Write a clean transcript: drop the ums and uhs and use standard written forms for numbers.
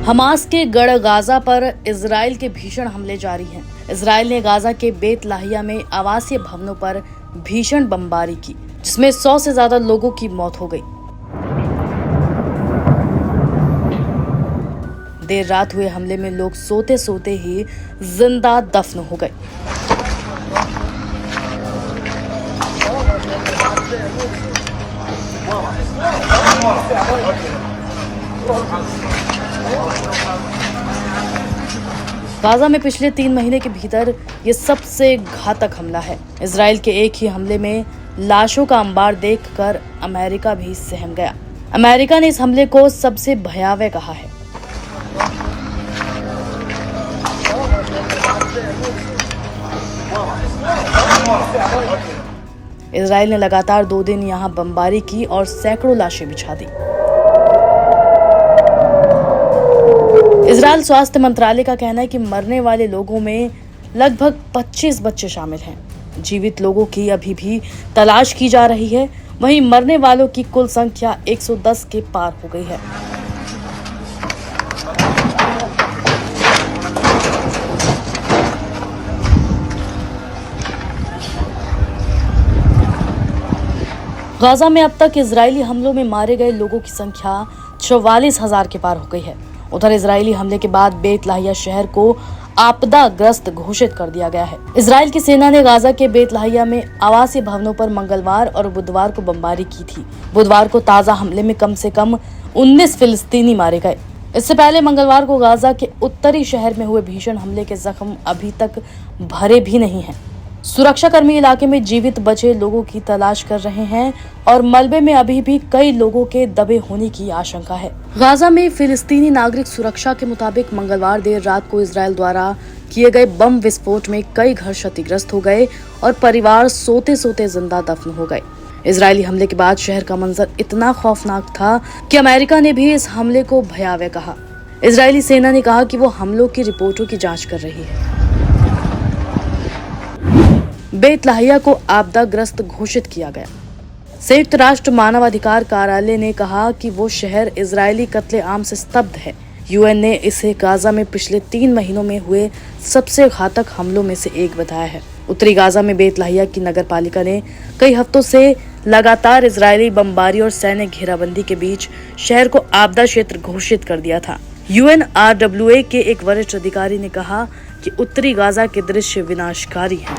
Hamas के गढ़ Gaza पर इजराइल के भीषण हमले जारी हैं। इजराइल ने गाजा के बेत लाहिया में आवासीय भवनों पर भीषण बमबारी की, जिसमें 100 से ज्यादा लोगों की मौत हो गई। देर रात हुए हमले में लोग सोते सोते ही जिंदा दफन हो गए। गाजा में पिछले 3 महीने के भीतर ये सबसे घातक हमला है। इजराइल के एक ही हमले में लाशों का अंबार देखकर अमेरिका भी सहम गया। अमेरिका ने इस हमले को सबसे भयावह कहा है। इजराइल ने लगातार 2 दिन यहां बमबारी की और सैकड़ों लाशें बिछा दी। इजराइल स्वास्थ्य मंत्रालय का कहना है कि मरने वाले लोगों में लगभग 25 बच्चे शामिल हैं। जीवित लोगों की अभी भी तलाश की जा रही है। वहीं मरने वालों की कुल संख्या 110 के पार हो गई है। गाजा में अब तक इजरायली हमलों में मारे गए लोगों की संख्या 44,000 के पार हो गई है। उधर इजरायली हमले के बाद बेत लाहिया शहर को आपदाग्रस्त घोषित कर दिया गया है। इजराइल की सेना ने गाजा के बेत लाहिया में आवासीय भवनों पर मंगलवार और बुधवार को बमबारी की थी। बुधवार को ताजा हमले में कम से कम 19 फिलिस्तीनी मारे गए। इससे पहले मंगलवार को गाजा के उत्तरी शहर में हुए भीषण हमले के जख्म अभी तक भरे भी नहीं हैं। सुरक्षाकर्मी इलाके में जीवित बचे लोगों की तलाश कर रहे हैं और मलबे में अभी भी कई लोगों के दबे होने की आशंका है। गाजा में फिलिस्तीनी नागरिक सुरक्षा के मुताबिक मंगलवार देर रात को इजराइल द्वारा किए गए बम विस्फोट में कई घर क्षतिग्रस्त हो गए और परिवार सोते सोते जिंदा दफन हो गए। इजरायली हमले के बाद शहर का मंजर इतना खौफनाक था कि अमेरिका ने भी इस हमले को भयावह कहा। इजरायली सेना ने कहा कि वो हमलों की रिपोर्टों की जांच कर रही है। बेत लाहिया को आपदाग्रस्त घोषित किया गया। संयुक्त राष्ट्र मानवाधिकार कार्यालय ने कहा कि वो शहर इजरायली कत्लेआम से स्तब्ध है। यूएन ने इसे गाजा में पिछले 3 महीनों में हुए सबसे घातक हमलों में से एक बताया है। उत्तरी गाजा में बेत लाहिया की नगरपालिका ने कई हफ्तों से लगातार इजरायली बमबारी और सैन्य घेराबंदी के बीच शहर को आपदा क्षेत्र घोषित कर दिया था। UNRWA के एक वरिष्ठ अधिकारी ने कहा कि उत्तरी गाजा के दृश्य विनाशकारी हैं।